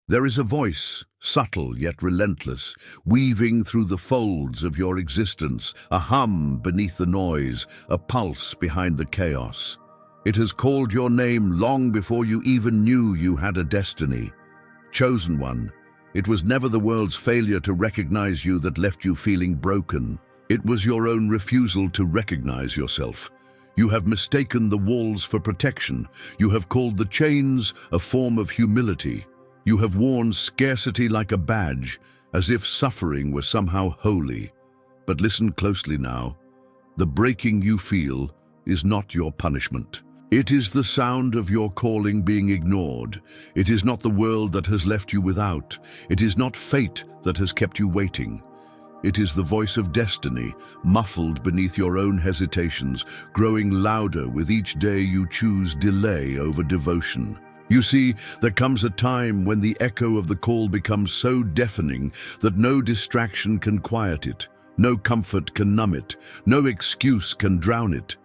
There is a voice, subtle yet relentless, weaving through the folds of your existence, a hum beneath the noise, a pulse behind the chaos. It has called your name long before you even knew you had a destiny. Chosen one, it was never the world's failure to recognize you that left you feeling broken. It was your own refusal to recognize yourself. You have mistaken the walls for protection. You have called the chains a form of humility. You have worn scarcity like a badge, as if suffering were somehow holy. But listen closely now. The breaking you feel is not your punishment. It is the sound of your calling being ignored. It is not the world that has left you without. It is not fate that has kept you waiting. It is the voice of destiny, muffled beneath your own hesitations, growing louder with each day you choose delay over devotion. You see, there comes a time when the echo of the call becomes so deafening that no distraction can quiet it, no comfort can numb it, no excuse can drown it.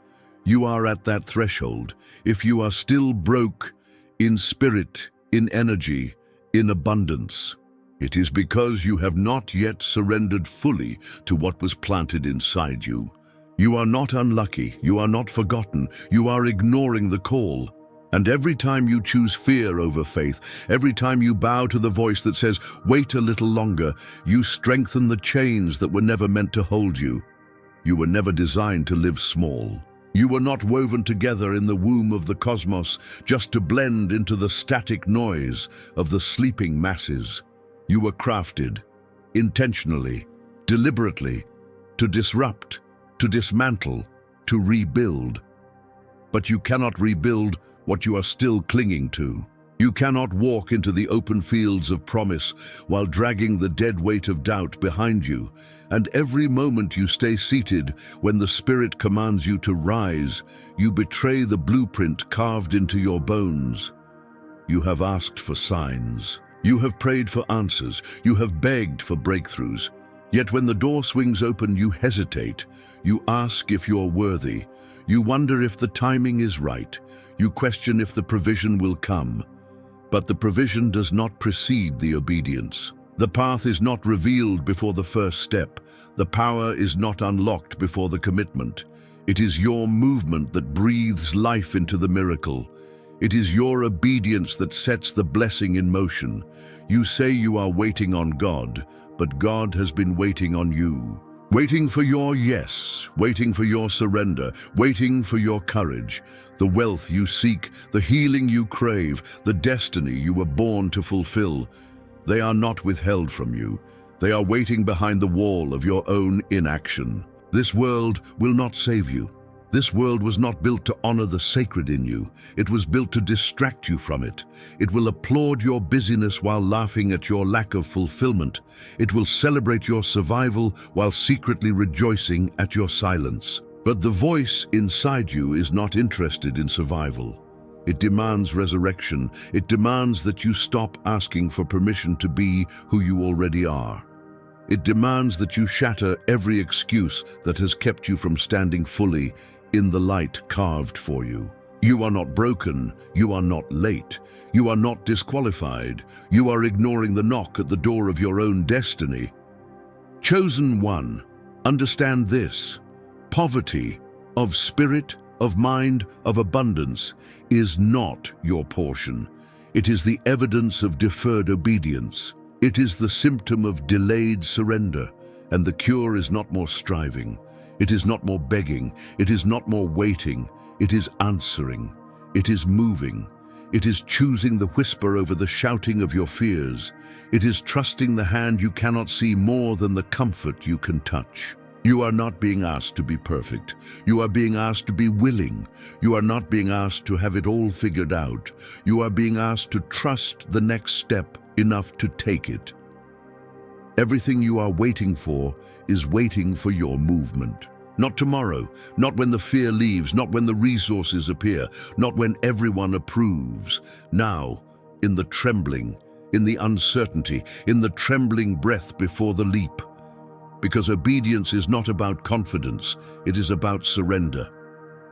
You are at that threshold. If you are still broke, in spirit, in energy, in abundance, it is because you have not yet surrendered fully to what was planted inside you. You are not unlucky, you are not forgotten, you are ignoring the call. And every time you choose fear over faith, every time you bow to the voice that says, wait a little longer, you strengthen the chains that were never meant to hold you. You were never designed to live small. You were not woven together in the womb of the cosmos just to blend into the static noise of the sleeping masses. You were crafted, intentionally, deliberately, to disrupt, to dismantle, to rebuild. But you cannot rebuild what you are still clinging to. You cannot walk into the open fields of promise while dragging the dead weight of doubt behind you. And every moment you stay seated when the Spirit commands you to rise, you betray the blueprint carved into your bones. You have asked for signs. You have prayed for answers. You have begged for breakthroughs. Yet when the door swings open, you hesitate. You ask if you're worthy. You wonder if the timing is right. You question if the provision will come. But the provision does not precede the obedience. The path is not revealed before the first step. The power is not unlocked before the commitment. It is your movement that breathes life into the miracle. It is your obedience that sets the blessing in motion. You say you are waiting on God, but God has been waiting on you. Waiting for your yes, waiting for your surrender, waiting for your courage, the wealth you seek, the healing you crave, the destiny you were born to fulfill. They are not withheld from you. They are waiting behind the wall of your own inaction. This world will not save you. This world was not built to honor the sacred in you. It was built to distract you from it. It will applaud your busyness while laughing at your lack of fulfillment. It will celebrate your survival while secretly rejoicing at your silence. But the voice inside you is not interested in survival. It demands resurrection. It demands that you stop asking for permission to be who you already are. It demands that you shatter every excuse that has kept you from standing fully in the light carved for you. You are not broken. You are not late. You are not disqualified. You are ignoring the knock at the door of your own destiny. Chosen one, understand this. Poverty of spirit, of mind, of abundance is not your portion. It is the evidence of deferred obedience. It is the symptom of delayed surrender, and the cure is not more striving. It is not more begging. It is not more waiting. It is answering. It is moving. It is choosing the whisper over the shouting of your fears. It is trusting the hand you cannot see more than the comfort you can touch. You are not being asked to be perfect. You are being asked to be willing. You are not being asked to have it all figured out. You are being asked to trust the next step enough to take it. Everything you are waiting for is waiting for your movement. Not tomorrow, not when the fear leaves, not when the resources appear, not when everyone approves. Now, in the trembling, in the uncertainty, in the trembling breath before the leap. Because obedience is not about confidence, it is about surrender.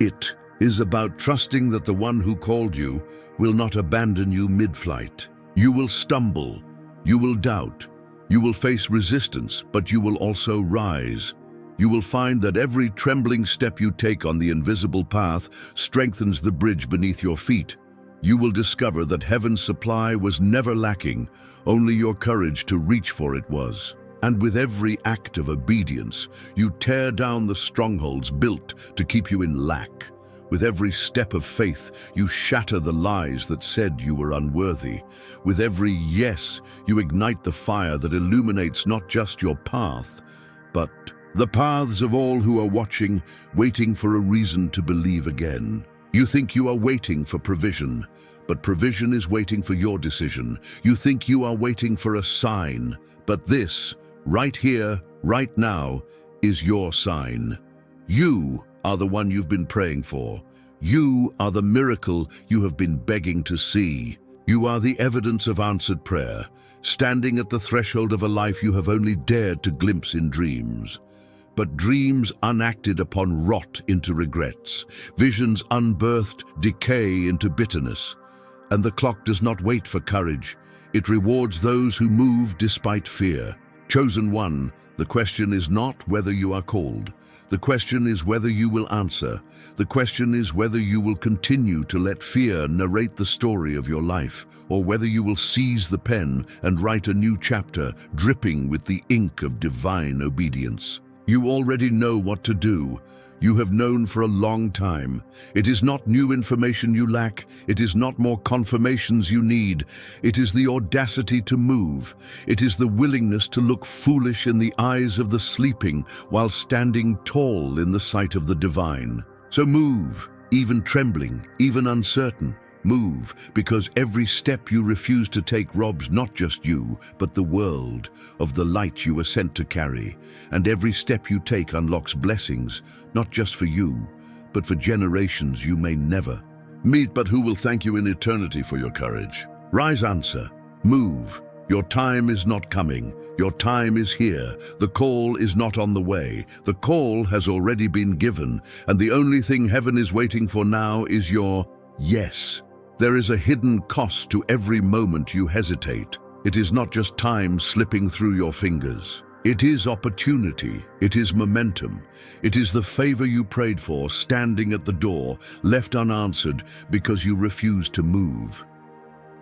It is about trusting that the one who called you will not abandon you mid-flight. You will stumble, you will doubt, you will face resistance, but you will also rise. You will find that every trembling step you take on the invisible path strengthens the bridge beneath your feet. You will discover that heaven's supply was never lacking, only your courage to reach for it was. And with every act of obedience, you tear down the strongholds built to keep you in lack. With every step of faith, you shatter the lies that said you were unworthy. With every yes, you ignite the fire that illuminates not just your path, but the paths of all who are watching, waiting for a reason to believe again. You think you are waiting for provision, but provision is waiting for your decision. You think you are waiting for a sign, but this, right here, right now, is your sign. You are the one you've been praying for. You are the miracle you have been begging to see. You are the evidence of answered prayer, standing at the threshold of a life you have only dared to glimpse in dreams. But dreams unacted upon rot into regrets, visions unbirthed decay into bitterness. And the clock does not wait for courage. It rewards those who move despite fear. Chosen one, the question is not whether you are called. The question is whether you will answer. The question is whether you will continue to let fear narrate the story of your life, or whether you will seize the pen and write a new chapter dripping with the ink of divine obedience. You already know what to do. You have known for a long time. It is not new information you lack. It is not more confirmations you need. It is the audacity to move. It is the willingness to look foolish in the eyes of the sleeping while standing tall in the sight of the divine. So move, even trembling, even uncertain. Move, because every step you refuse to take robs not just you, but the world of the light you were sent to carry. And every step you take unlocks blessings, not just for you, but for generations you may never meet, but who will thank you in eternity for your courage. Rise, answer, move. Your time is not coming. Your time is here. The call is not on the way. The call has already been given, and the only thing heaven is waiting for now is your yes. There is a hidden cost to every moment you hesitate. It is not just time slipping through your fingers. It is opportunity. It is momentum. It is the favor you prayed for standing at the door, left unanswered because you refused to move.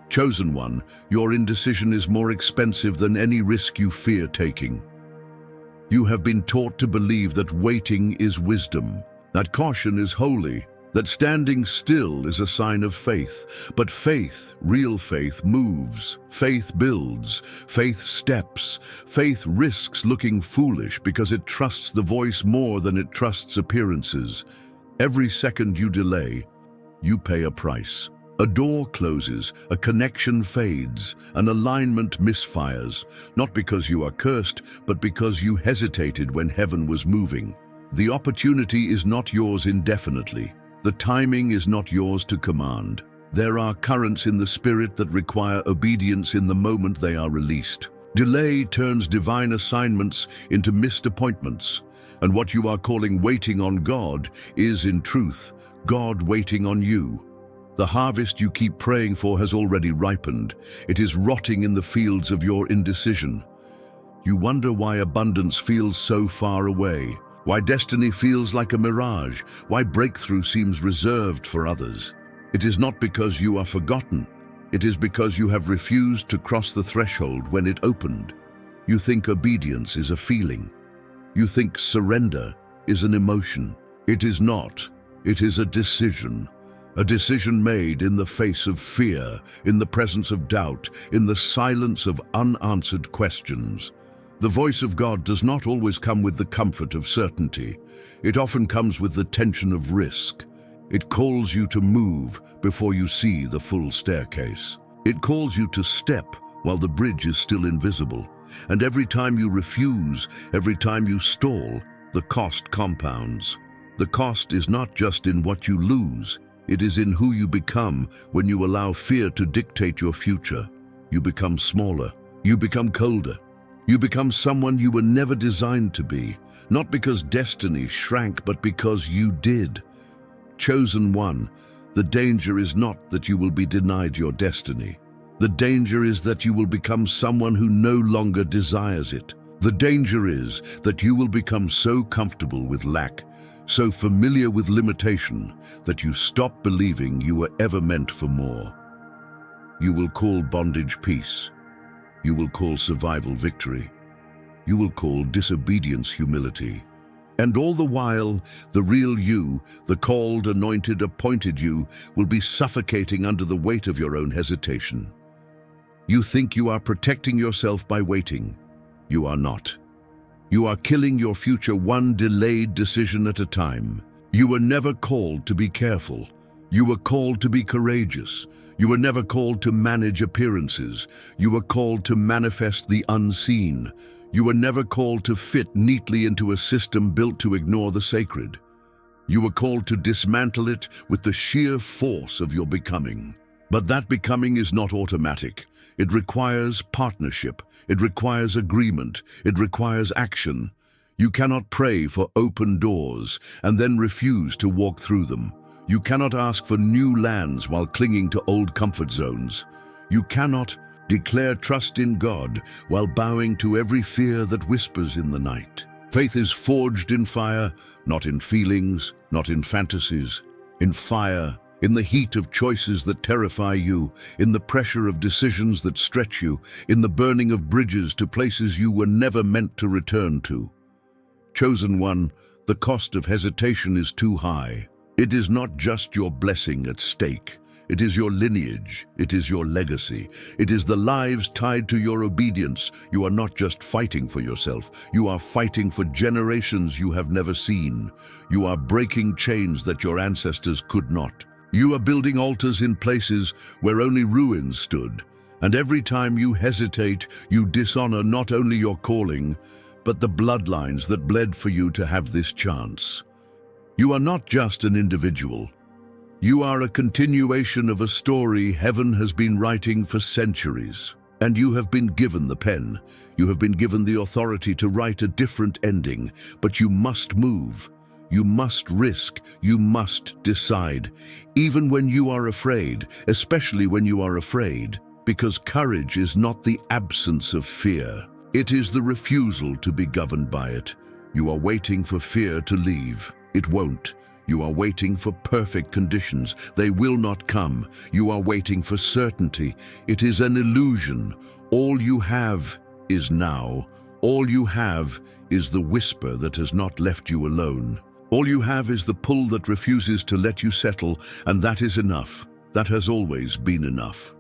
Chosen one, your indecision is more expensive than any risk you fear taking. You have been taught to believe that waiting is wisdom, that caution is holy, that standing still is a sign of faith. But faith, real faith, moves. Faith builds. Faith steps. Faith risks looking foolish because it trusts the voice more than it trusts appearances. Every second you delay, you pay a price. A door closes, a connection fades, an alignment misfires, not because you are cursed, but because you hesitated when heaven was moving. The opportunity is not yours indefinitely. The timing is not yours to command. There are currents in the spirit that require obedience in the moment they are released. Delay turns divine assignments into missed appointments, and what you are calling waiting on God is, in truth, God waiting on you. The harvest you keep praying for has already ripened. It is rotting in the fields of your indecision. You wonder why abundance feels so far away, why destiny feels like a mirage, why breakthrough seems reserved for others. It is not because you are forgotten. It is because you have refused to cross the threshold when it opened. You think obedience is a feeling. You think surrender is an emotion. It is not. It is a decision. A decision made in the face of fear, in the presence of doubt, in the silence of unanswered questions. The voice of God does not always come with the comfort of certainty. It often comes with the tension of risk. It calls you to move before you see the full staircase. It calls you to step while the bridge is still invisible. And every time you refuse, every time you stall, the cost compounds. The cost is not just in what you lose. It is in who you become when you allow fear to dictate your future. You become smaller. You become colder. You become someone you were never designed to be, not because destiny shrank, but because you did. Chosen one, the danger is not that you will be denied your destiny. The danger is that you will become someone who no longer desires it. The danger is that you will become so comfortable with lack, so familiar with limitation, that you stop believing you were ever meant for more. You will call bondage peace. You will call survival victory. You will call disobedience humility. And all the while, the real you, the called, anointed, appointed you, will be suffocating under the weight of your own hesitation. You think you are protecting yourself by waiting. You are not. You are killing your future one delayed decision at a time. You were never called to be careful. You were called to be courageous. You were never called to manage appearances. You were called to manifest the unseen. You were never called to fit neatly into a system built to ignore the sacred. You were called to dismantle it with the sheer force of your becoming. But that becoming is not automatic. It requires partnership. It requires agreement. It requires action. You cannot pray for open doors and then refuse to walk through them. You cannot ask for new lands while clinging to old comfort zones. You cannot declare trust in God while bowing to every fear that whispers in the night. Faith is forged in fire, not in feelings, not in fantasies. In fire, in the heat of choices that terrify you, in the pressure of decisions that stretch you, in the burning of bridges to places you were never meant to return to. Chosen one, the cost of hesitation is too high. It is not just your blessing at stake. It is your lineage. It is your legacy. It is the lives tied to your obedience. You are not just fighting for yourself. You are fighting for generations you have never seen. You are breaking chains that your ancestors could not. You are building altars in places where only ruins stood. And every time you hesitate, you dishonor not only your calling, but the bloodlines that bled for you to have this chance. You are not just an individual. You are a continuation of a story heaven has been writing for centuries. And you have been given the pen. You have been given the authority to write a different ending. But you must move. You must risk. You must decide. Even when you are afraid, especially when you are afraid. Because courage is not the absence of fear. It is the refusal to be governed by it. You are waiting for fear to leave. It won't. You are waiting for perfect conditions. They will not come. You are waiting for certainty. It is an illusion. All you have is now. All you have is the whisper that has not left you alone. All you have is the pull that refuses to let you settle, and that is enough. That has always been enough.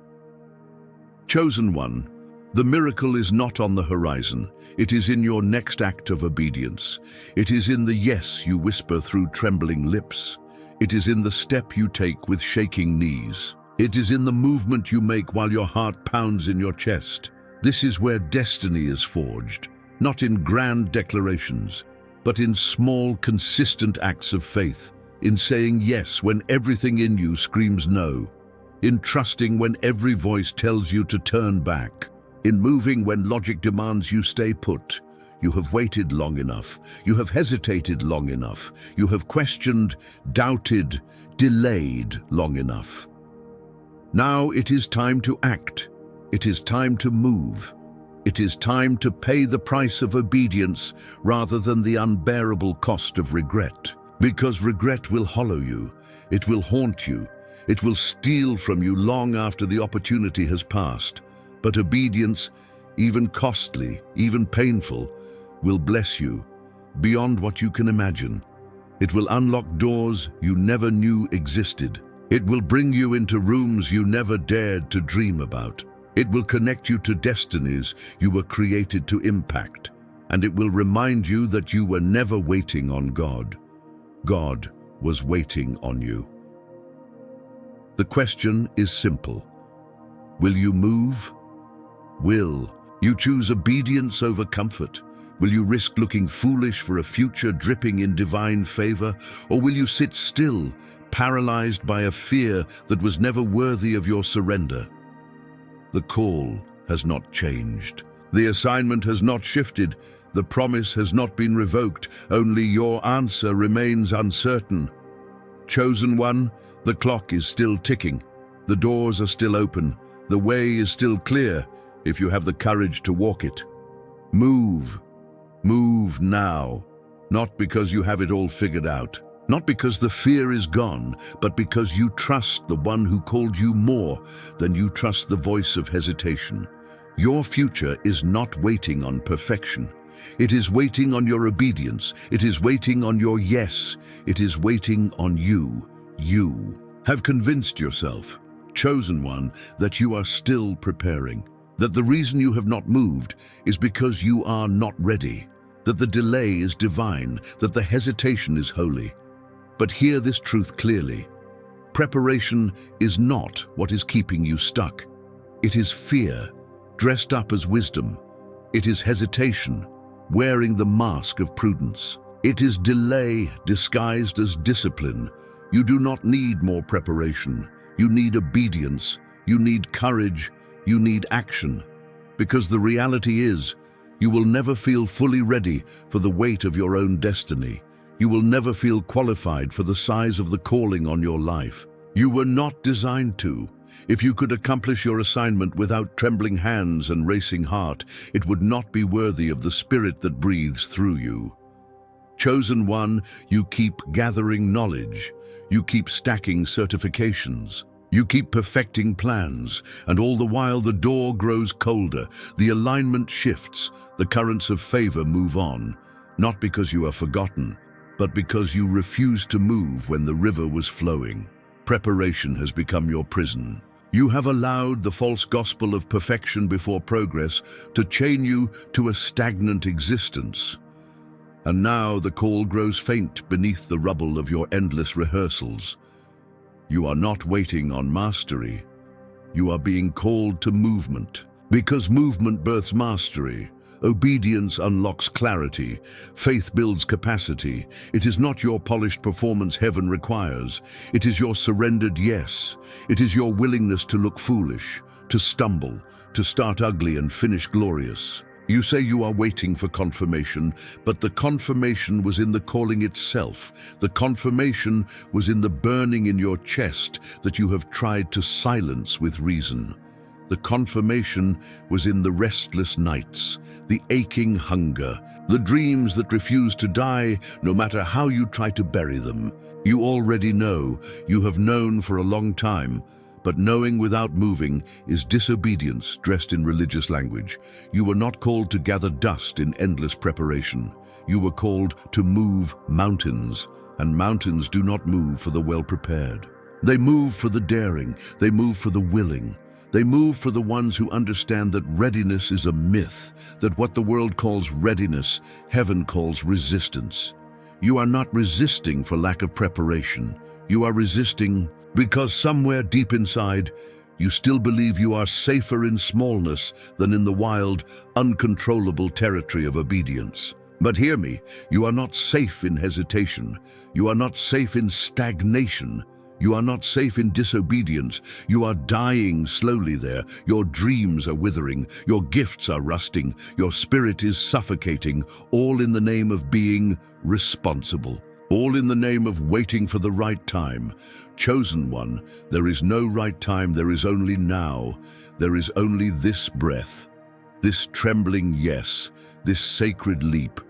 Chosen one, the miracle is not on the horizon. It is in your next act of obedience. It is in the yes you whisper through trembling lips. It is in the step you take with shaking knees. It is in the movement you make while your heart pounds in your chest. This is where destiny is forged, not in grand declarations, but in small, consistent acts of faith, in saying yes when everything in you screams no, in trusting when every voice tells you to turn back, in moving when logic demands you stay put. You have waited long enough. You have hesitated long enough. You have questioned, doubted, delayed long enough. Now it is time to act. It is time to move. It is time to pay the price of obedience rather than the unbearable cost of regret. Because regret will hollow you. It will haunt you. It will steal from you long after the opportunity has passed. But obedience, even costly, even painful, will bless you beyond what you can imagine. It will unlock doors you never knew existed. It will bring you into rooms you never dared to dream about. It will connect you to destinies you were created to impact. And it will remind you that you were never waiting on God. God was waiting on you. The question is simple. Will you move? Will you choose obedience over comfort? Will you risk looking foolish for a future dripping in divine favor? Or will you sit still, paralyzed by a fear that was never worthy of your surrender? The call has not changed. The assignment has not shifted. The promise has not been revoked. Only your answer remains uncertain. Chosen one, the clock is still ticking. The doors are still open. The way is still clear if you have the courage to walk it. Move. Move now. Not because you have it all figured out. Not because the fear is gone, but because you trust the one who called you more than you trust the voice of hesitation. Your future is not waiting on perfection. It is waiting on your obedience. It is waiting on your yes. It is waiting on you. You have convinced yourself, chosen one, that you are still preparing. That the reason you have not moved is because you are not ready. That the delay is divine. That the hesitation is holy. But hear this truth clearly. Preparation is not what is keeping you stuck. It is fear, dressed up as wisdom. It is hesitation, wearing the mask of prudence. It is delay disguised as discipline. You do not need more preparation. You need obedience. You need courage. You need action. Because the reality is, you will never feel fully ready for the weight of your own destiny. You will never feel qualified for the size of the calling on your life. You were not designed to. If you could accomplish your assignment without trembling hands and racing heart, it would not be worthy of the spirit that breathes through you. Chosen one, you keep gathering knowledge. You keep stacking certifications. You keep perfecting plans, and all the while the door grows colder, the alignment shifts, the currents of favor move on, not because you are forgotten, but because you refused to move when the river was flowing. Preparation has become your prison. You have allowed the false gospel of perfection before progress to chain you to a stagnant existence. And now the call grows faint beneath the rubble of your endless rehearsals. You are not waiting on mastery. You are being called to movement, because movement births mastery. Obedience unlocks clarity. Faith builds capacity. It is not your polished performance heaven requires. It is your surrendered yes. It is your willingness to look foolish, to stumble, to start ugly and finish glorious. You say you are waiting for confirmation, but the confirmation was in the calling itself. The confirmation was in the burning in your chest that you have tried to silence with reason. The confirmation was in the restless nights, the aching hunger, the dreams that refuse to die no matter how you try to bury them. You already know, you have known for a long time, but knowing without moving is disobedience dressed in religious language. You were not called to gather dust in endless preparation. You were called to move mountains, and mountains do not move for the well-prepared. They move for the daring, they move for the willing. They move for the ones who understand that readiness is a myth, that what the world calls readiness, heaven calls resistance. You are not resisting for lack of preparation. You are resisting because somewhere deep inside, you still believe you are safer in smallness than in the wild, uncontrollable territory of obedience. But hear me, you are not safe in hesitation. You are not safe in stagnation. You are not safe in disobedience. You are dying slowly there. Your dreams are withering. Your gifts are rusting. Your spirit is suffocating, all in the name of being responsible. All in the name of waiting for the right time. Chosen one, there is no right time, there is only now. There is only this breath, this trembling yes, this sacred leap.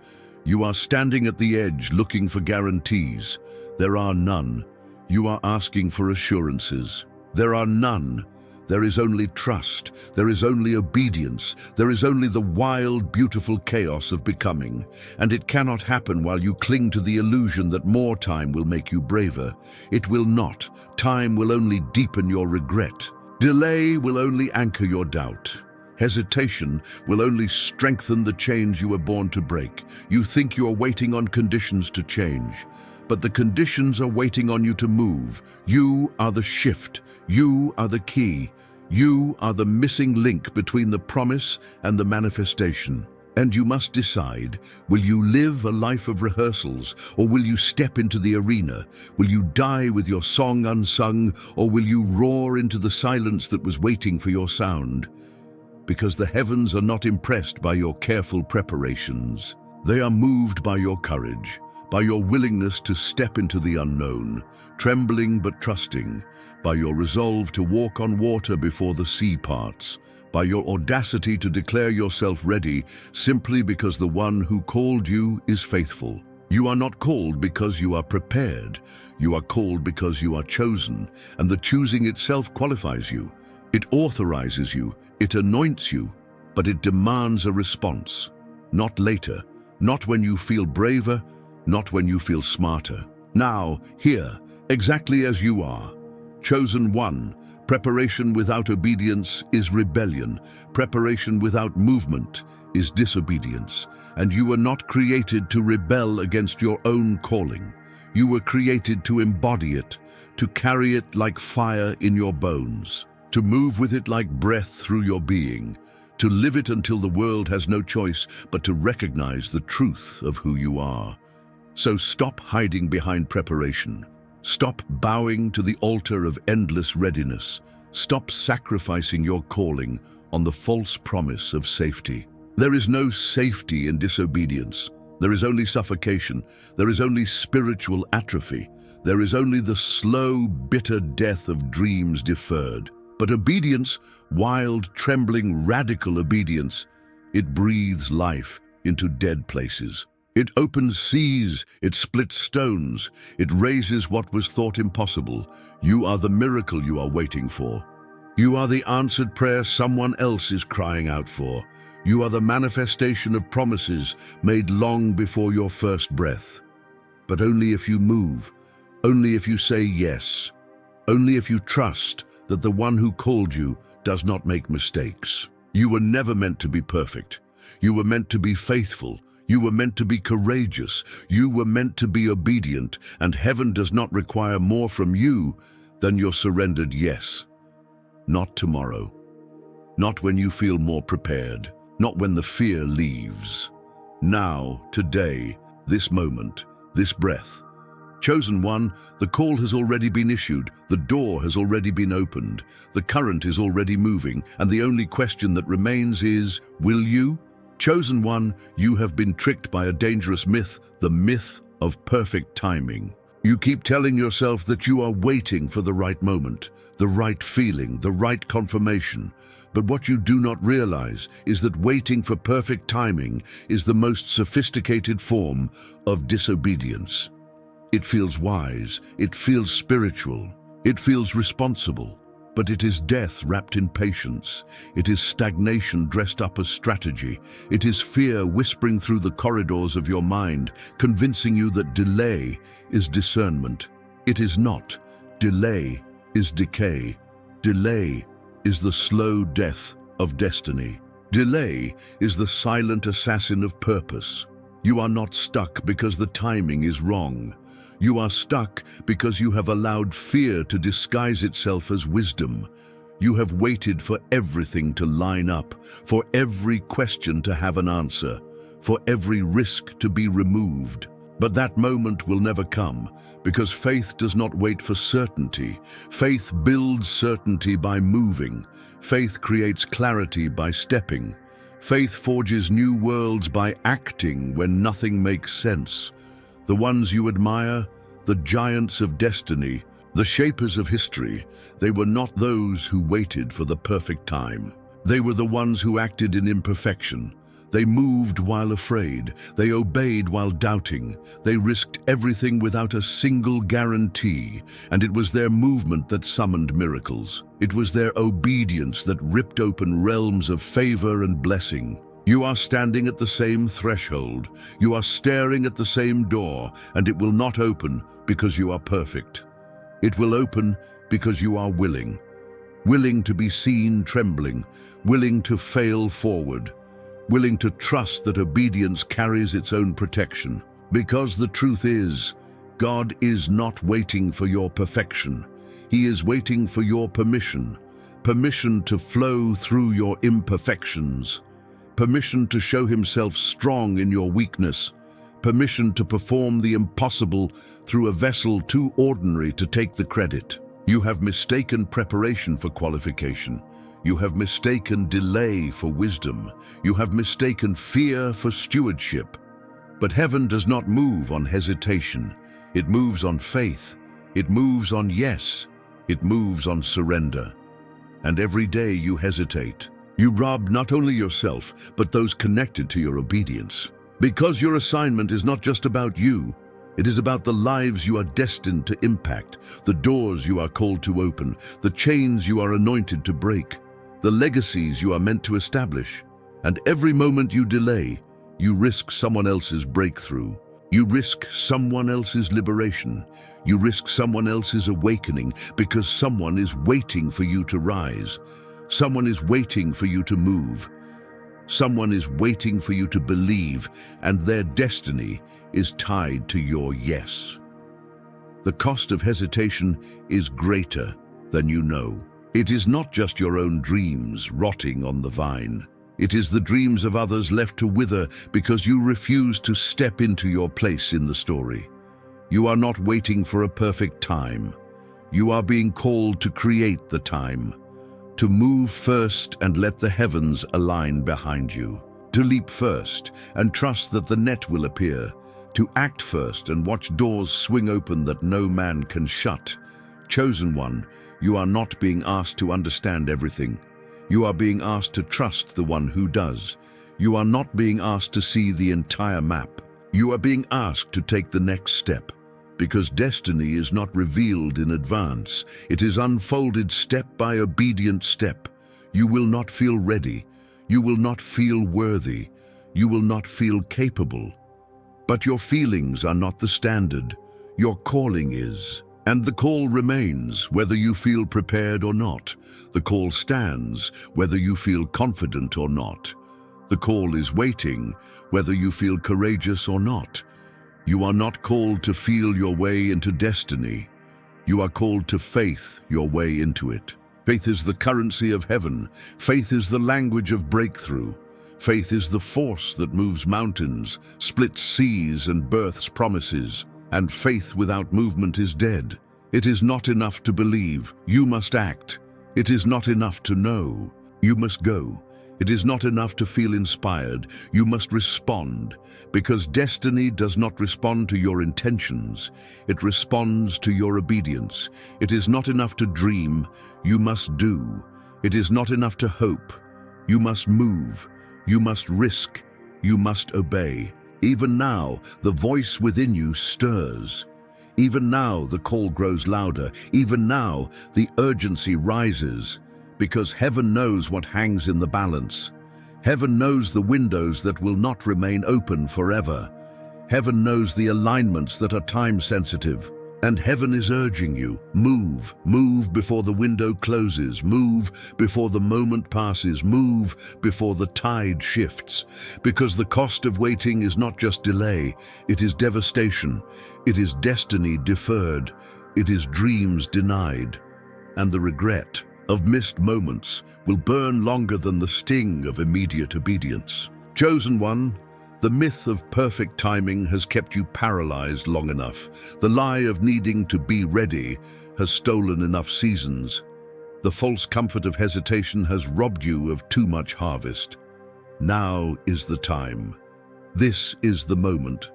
You are standing at the edge looking for guarantees. There are none. You are asking for assurances. There are none. There is only trust. There is only obedience. There is only the wild, beautiful chaos of becoming. And it cannot happen while you cling to the illusion that more time will make you braver. It will not. Time will only deepen your regret. Delay will only anchor your doubt. Hesitation will only strengthen the chains you were born to break. You think you are waiting on conditions to change. But the conditions are waiting on you to move. You are the shift. You are the key. You are the missing link between the promise and the manifestation. And you must decide, will you live a life of rehearsals, or will you step into the arena? Will you die with your song unsung, or will you roar into the silence that was waiting for your sound? Because the heavens are not impressed by your careful preparations. They are moved by your courage, by your willingness to step into the unknown, trembling but trusting, by your resolve to walk on water before the sea parts, by your audacity to declare yourself ready simply because the one who called you is faithful. You are not called because you are prepared. You are called because you are chosen, and the choosing itself qualifies you. It authorizes you, it anoints you, but it demands a response. Not later, not when you feel braver, not when you feel smarter. Now, here, exactly as you are. Chosen one, preparation without obedience is rebellion. Preparation without movement is disobedience. And you were not created to rebel against your own calling. You were created to embody it, to carry it like fire in your bones, to move with it like breath through your being, to live it until the world has no choice but to recognize the truth of who you are. So stop hiding behind preparation. Stop bowing to the altar of endless readiness. Stop sacrificing your calling on the false promise of safety. There is no safety in disobedience. There is only suffocation. There is only spiritual atrophy. There is only the slow, bitter death of dreams deferred. But obedience, wild, trembling, radical obedience, it breathes life into dead places. It opens seas, it splits stones, it raises what was thought impossible. You are the miracle you are waiting for. You are the answered prayer someone else is crying out for. You are the manifestation of promises made long before your first breath. But only if you move, only if you say yes, only if you trust that the one who called you does not make mistakes. You were never meant to be perfect. You were meant to be faithful. You were meant to be courageous. You were meant to be obedient, and heaven does not require more from you than your surrendered yes. Not tomorrow. Not when you feel more prepared. Not when the fear leaves. Now, today, this moment, this breath. Chosen one, the call has already been issued, the door has already been opened, the current is already moving, and the only question that remains is, will you? Chosen one, you have been tricked by a dangerous myth, the myth of perfect timing. You keep telling yourself that you are waiting for the right moment, the right feeling, the right confirmation. But what you do not realize is that waiting for perfect timing is the most sophisticated form of disobedience. It feels wise, it feels spiritual, it feels responsible, but it is death wrapped in patience. It is stagnation dressed up as strategy. It is fear whispering through the corridors of your mind, convincing you that delay is discernment. It is not. Delay is decay. Delay is the slow death of destiny. Delay is the silent assassin of purpose. You are not stuck because the timing is wrong. You are stuck because you have allowed fear to disguise itself as wisdom. You have waited for everything to line up, for every question to have an answer, for every risk to be removed. But that moment will never come, because faith does not wait for certainty. Faith builds certainty by moving. Faith creates clarity by stepping. Faith forges new worlds by acting when nothing makes sense. The ones you admire, the giants of destiny, the shapers of history, they were not those who waited for the perfect time. They were the ones who acted in imperfection. They moved while afraid. They obeyed while doubting. They risked everything without a single guarantee, and it was their movement that summoned miracles. It was their obedience that ripped open realms of favor and blessing. You are standing at the same threshold. You are staring at the same door, and it will not open because you are perfect. It will open because you are willing. Willing to be seen trembling, willing to fail forward, willing to trust that obedience carries its own protection. Because the truth is, God is not waiting for your perfection. He is waiting for your permission. Permission to flow through your imperfections. Permission to show himself strong in your weakness. Permission to perform the impossible through a vessel too ordinary to take the credit. You have mistaken preparation for qualification. You have mistaken delay for wisdom. You have mistaken fear for stewardship. But heaven does not move on hesitation. It moves on faith. It moves on yes. It moves on surrender. And every day you hesitate, you rob not only yourself, but those connected to your obedience. Because your assignment is not just about you, it is about the lives you are destined to impact, the doors you are called to open, the chains you are anointed to break, the legacies you are meant to establish. And every moment you delay, you risk someone else's breakthrough. You risk someone else's liberation. You risk someone else's awakening, because someone is waiting for you to rise. Someone is waiting for you to move. Someone is waiting for you to believe, and their destiny is tied to your yes. The cost of hesitation is greater than you know. It is not just your own dreams rotting on the vine. It is the dreams of others left to wither because you refuse to step into your place in the story. You are not waiting for a perfect time. You are being called to create the time, to move first and let the heavens align behind you, to leap first and trust that the net will appear, to act first and watch doors swing open that no man can shut. Chosen one, you are not being asked to understand everything. You are being asked to trust the one who does. You are not being asked to see the entire map. You are being asked to take the next step, because destiny is not revealed in advance. It is unfolded step by obedient step. You will not feel ready. You will not feel worthy. You will not feel capable. But your feelings are not the standard. Your calling is. And the call remains, whether you feel prepared or not. The call stands, whether you feel confident or not. The call is waiting, whether you feel courageous or not. You are not called to feel your way into destiny. You are called to faith your way into it. Faith is the currency of heaven. Faith is the language of breakthrough. Faith is the force that moves mountains, splits seas, and births promises. And faith without movement is dead. It is not enough to believe. You must act. It is not enough to know. You must go. It is not enough to feel inspired. You must respond, because destiny does not respond to your intentions. It responds to your obedience. It is not enough to dream. You must do. It is not enough to hope. You must move. You must risk. You must obey. Even now, the voice within you stirs. Even now, the call grows louder. Even now, the urgency rises, because heaven knows what hangs in the balance. Heaven knows the windows that will not remain open forever. Heaven knows the alignments that are time-sensitive. And heaven is urging you, move, move before the window closes, move before the moment passes, move before the tide shifts. Because the cost of waiting is not just delay, it is devastation, it is destiny deferred, it is dreams denied. And the regret of missed moments will burn longer than the sting of immediate obedience. Chosen one, the myth of perfect timing has kept you paralyzed long enough. The lie of needing to be ready has stolen enough seasons. The false comfort of hesitation has robbed you of too much harvest. Now is the time. This is the moment.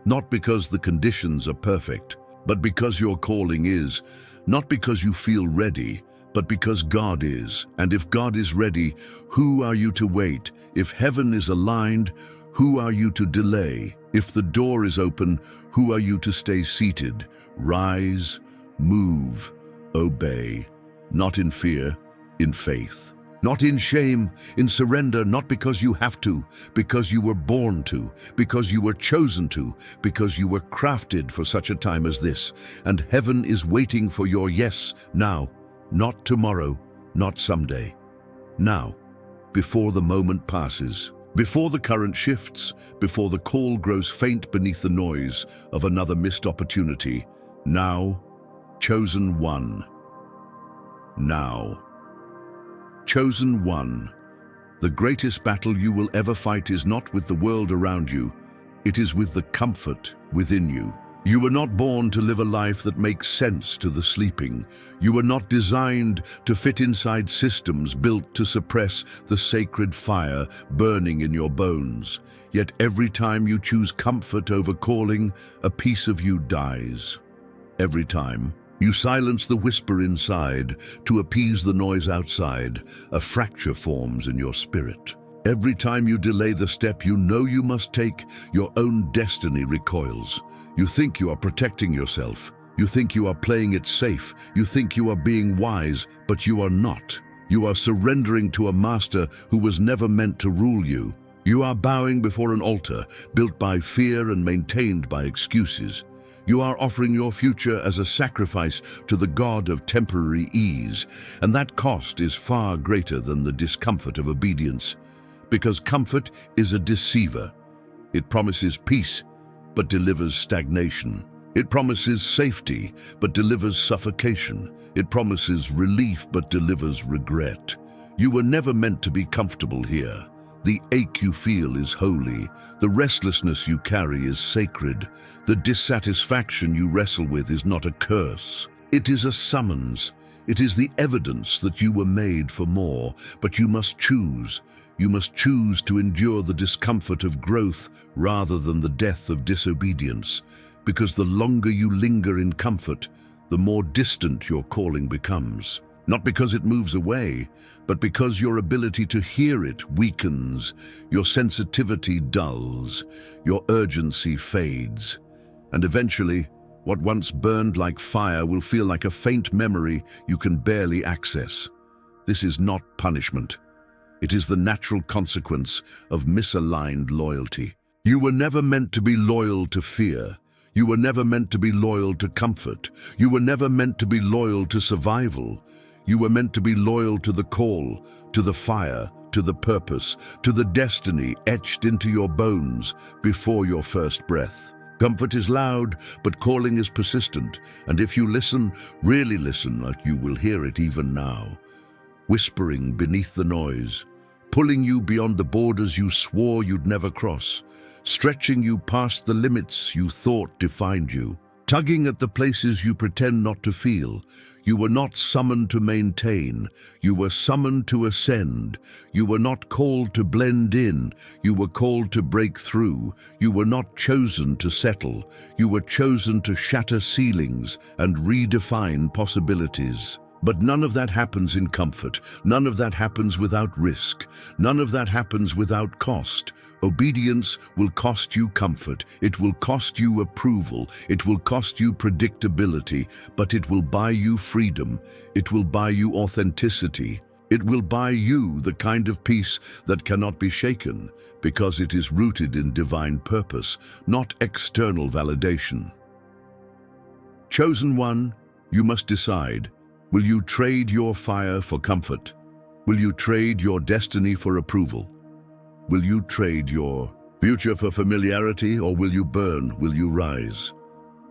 Not because the conditions are perfect, but because your calling is. Not because you feel ready, but because God is. And if God is ready, who are you to wait? If heaven is aligned, who are you to delay? If the door is open, who are you to stay seated? Rise, move, obey. Not in fear, in faith. Not in shame, in surrender, not because you have to, because you were born to, because you were chosen to, because you were crafted for such a time as this. And heaven is waiting for your yes now, not tomorrow, not someday. Now, before the moment passes. Before the current shifts, before the call grows faint beneath the noise of another missed opportunity, now, chosen one. Now. Chosen one. The greatest battle you will ever fight is not with the world around you, it is with the comfort within you. You were not born to live a life that makes sense to the sleeping. You were not designed to fit inside systems built to suppress the sacred fire burning in your bones. Yet every time you choose comfort over calling, a piece of you dies. Every time you silence the whisper inside to appease the noise outside, a fracture forms in your spirit. Every time you delay the step you know you must take, your own destiny recoils. You think you are protecting yourself. You think you are playing it safe. You think you are being wise, but you are not. You are surrendering to a master who was never meant to rule you. You are bowing before an altar built by fear and maintained by excuses. You are offering your future as a sacrifice to the god of temporary ease, and that cost is far greater than the discomfort of obedience. Because comfort is a deceiver. It promises peace, but delivers stagnation. It promises safety, but delivers suffocation. It promises relief, but delivers regret. You were never meant to be comfortable here. The ache you feel is holy. The restlessness you carry is sacred. The dissatisfaction you wrestle with is not a curse. It is a summons. It is the evidence that you were made for more, but you must choose. You must choose to endure the discomfort of growth rather than the death of disobedience, because the longer you linger in comfort, the more distant your calling becomes. Not because it moves away, but because your ability to hear it weakens, your sensitivity dulls, your urgency fades, and eventually, what once burned like fire will feel like a faint memory you can barely access. This is not punishment. It is the natural consequence of misaligned loyalty. You were never meant to be loyal to fear. You were never meant to be loyal to comfort. You were never meant to be loyal to survival. You were meant to be loyal to the call, to the fire, to the purpose, to the destiny etched into your bones before your first breath. Comfort is loud, but calling is persistent, and if you listen, really listen, you will hear it even now. Whispering beneath the noise, pulling you beyond the borders you swore you'd never cross, stretching you past the limits you thought defined you, tugging at the places you pretend not to feel. You were not summoned to maintain, you were summoned to ascend. You were not called to blend in, you were called to break through. You were not chosen to settle, you were chosen to shatter ceilings and redefine possibilities. But none of that happens in comfort. None of that happens without risk. None of that happens without cost. Obedience will cost you comfort. It will cost you approval. It will cost you predictability. But it will buy you freedom. It will buy you authenticity. It will buy you the kind of peace that cannot be shaken, because it is rooted in divine purpose, not external validation. Chosen one, you must decide. Will you trade your fire for comfort? Will you trade your destiny for approval? Will you trade your future for familiarity, or will you burn? Will you rise?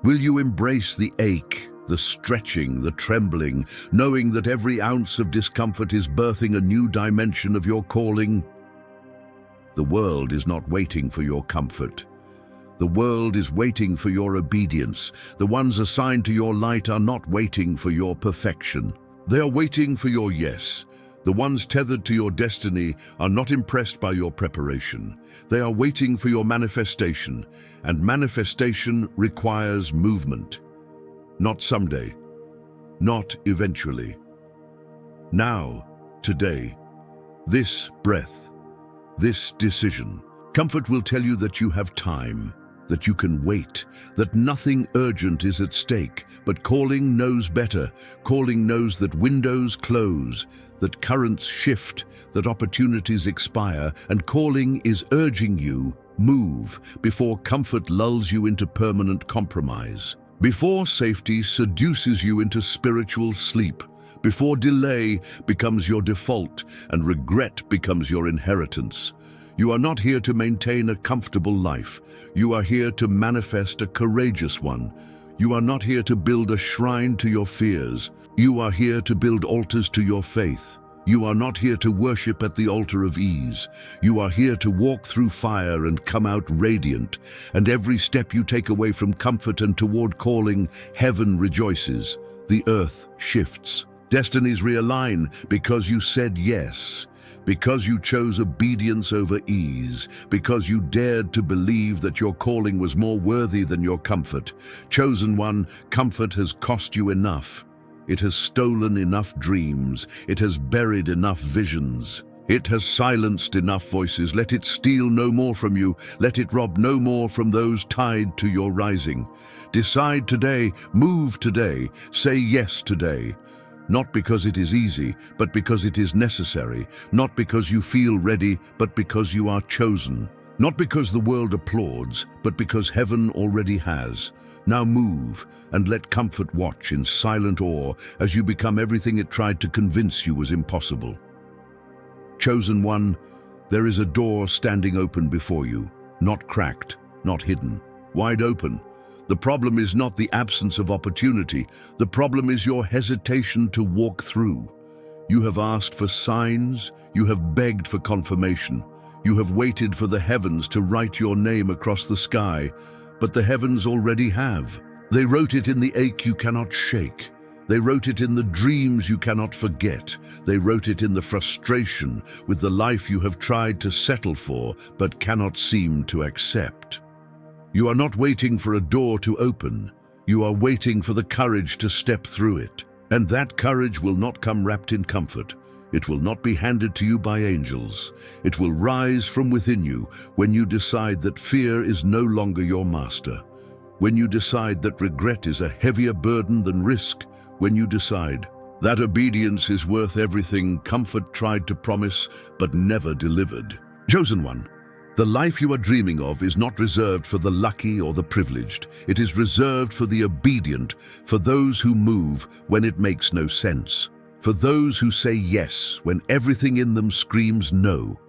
Will you embrace the ache, the stretching, the trembling, knowing that every ounce of discomfort is birthing a new dimension of your calling? The world is not waiting for your comfort. The world is waiting for your obedience. The ones assigned to your light are not waiting for your perfection. They are waiting for your yes. The ones tethered to your destiny are not impressed by your preparation. They are waiting for your manifestation, and manifestation requires movement. Not someday, not eventually. Now, today, this breath, this decision. Comfort will tell you that you have time, that you can wait, that nothing urgent is at stake, but calling knows better. Calling knows that windows close, that currents shift, that opportunities expire, and calling is urging you, move, before comfort lulls you into permanent compromise, before safety seduces you into spiritual sleep, before delay becomes your default and regret becomes your inheritance. You are not here to maintain a comfortable life. You are here to manifest a courageous one. You are not here to build a shrine to your fears. You are here to build altars to your faith. You are not here to worship at the altar of ease. You are here to walk through fire and come out radiant. And every step you take away from comfort and toward calling, heaven rejoices. The earth shifts. Destinies realign because you said yes. Because you chose obedience over ease, because you dared to believe that your calling was more worthy than your comfort. Chosen one, comfort has cost you enough. It has stolen enough dreams. It has buried enough visions. It has silenced enough voices. Let it steal no more from you. Let it rob no more from those tied to your rising. Decide today, move today, say yes today. Not because it is easy, but because it is necessary. Not because you feel ready, but because you are chosen. Not because the world applauds, but because heaven already has. Now move, and let comfort watch in silent awe as you become everything it tried to convince you was impossible. Chosen one, there is a door standing open before you, not cracked, not hidden, wide open. The problem is not the absence of opportunity. The problem is your hesitation to walk through. You have asked for signs. You have begged for confirmation. You have waited for the heavens to write your name across the sky. But the heavens already have. They wrote it in the ache you cannot shake. They wrote it in the dreams you cannot forget. They wrote it in the frustration with the life you have tried to settle for but cannot seem to accept. You are not waiting for a door to open. You are waiting for the courage to step through it. And that courage will not come wrapped in comfort. It will not be handed to you by angels. It will rise from within you when you decide that fear is no longer your master. When you decide that regret is a heavier burden than risk. When you decide that obedience is worth everything comfort tried to promise but never delivered. Chosen one, the life you are dreaming of is not reserved for the lucky or the privileged. It is reserved for the obedient, for those who move when it makes no sense, for those who say yes when everything in them screams no,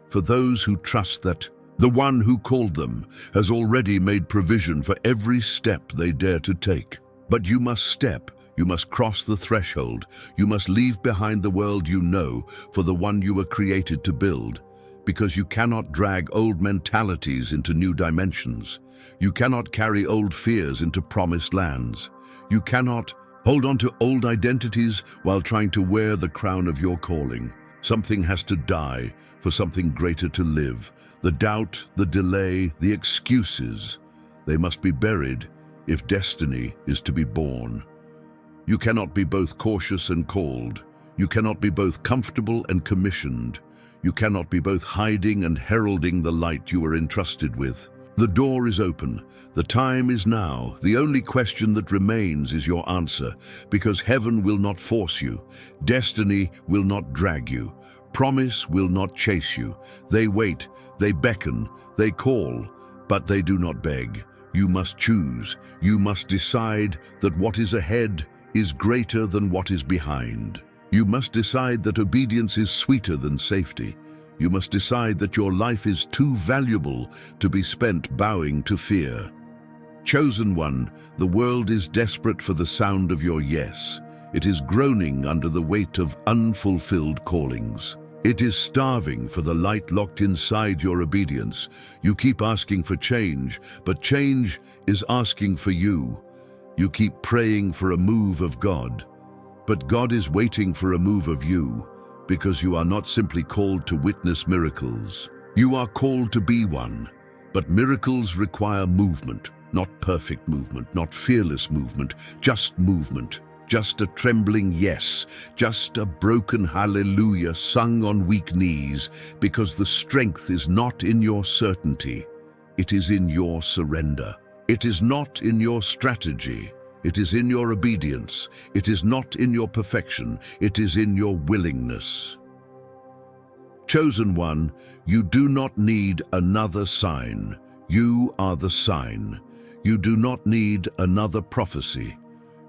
for those who trust that the one who called them has already made provision for every step they dare to take. But you must step. You must cross the threshold. You must leave behind the world you know for the one you were created to build. Because you cannot drag old mentalities into new dimensions. You cannot carry old fears into promised lands. You cannot hold on to old identities while trying to wear the crown of your calling. Something has to die for something greater to live. The doubt, the delay, the excuses, they must be buried if destiny is to be born. You cannot be both cautious and called. You cannot be both comfortable and commissioned. You cannot be both hiding and heralding the light you are entrusted with. The door is open. The time is now. The only question that remains is your answer, because heaven will not force you. Destiny will not drag you. Promise will not chase you. They wait, they beckon, they call, but they do not beg. You must choose. You must decide that what is ahead is greater than what is behind. You must decide that obedience is sweeter than safety. You must decide that your life is too valuable to be spent bowing to fear. Chosen one, the world is desperate for the sound of your yes. It is groaning under the weight of unfulfilled callings. It is starving for the light locked inside your obedience. You keep asking for change, but change is asking for you. You keep praying for a move of God. But God is waiting for a move of you, because you are not simply called to witness miracles. You are called to be one. But miracles require movement, not perfect movement, not fearless movement, just movement. Just a trembling yes, just a broken hallelujah sung on weak knees, because the strength is not in your certainty, it is in your surrender. It is not in your strategy. It is in your obedience. It is not in your perfection. It is in your willingness. Chosen one, you do not need another sign. You are the sign. You do not need another prophecy.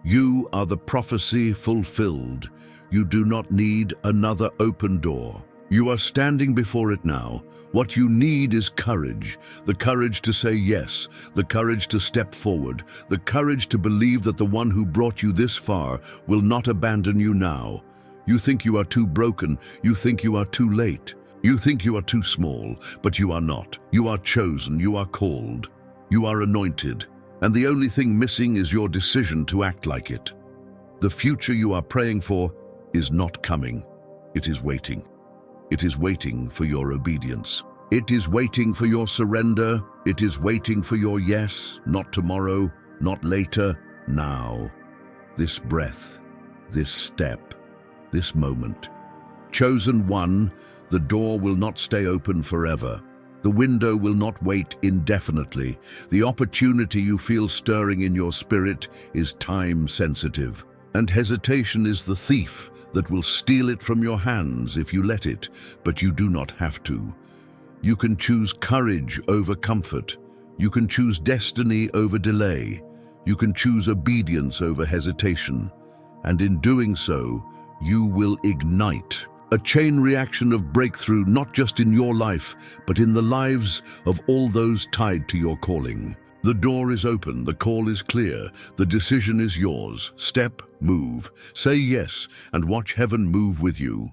You are the prophecy fulfilled. You do not need another open door. You are standing before it now. What you need is courage, the courage to say yes, the courage to step forward, the courage to believe that the one who brought you this far will not abandon you now. You think you are too broken. You think you are too late. You think you are too small, but you are not. You are chosen. You are called. You are anointed. And the only thing missing is your decision to act like it. The future you are praying for is not coming. It is waiting. It is waiting for your obedience. It is waiting for your surrender. It is waiting for your yes, not tomorrow, not later, now. This breath, this step, this moment. Chosen one, the door will not stay open forever. The window will not wait indefinitely. The opportunity you feel stirring in your spirit is time-sensitive. And hesitation is the thief that will steal it from your hands if you let it, but you do not have to. You can choose courage over comfort. You can choose destiny over delay. You can choose obedience over hesitation. And in doing so, you will ignite a chain reaction of breakthrough, not just in your life, but in the lives of all those tied to your calling. The door is open, the call is clear, the decision is yours. Step, move, say yes, and watch heaven move with you.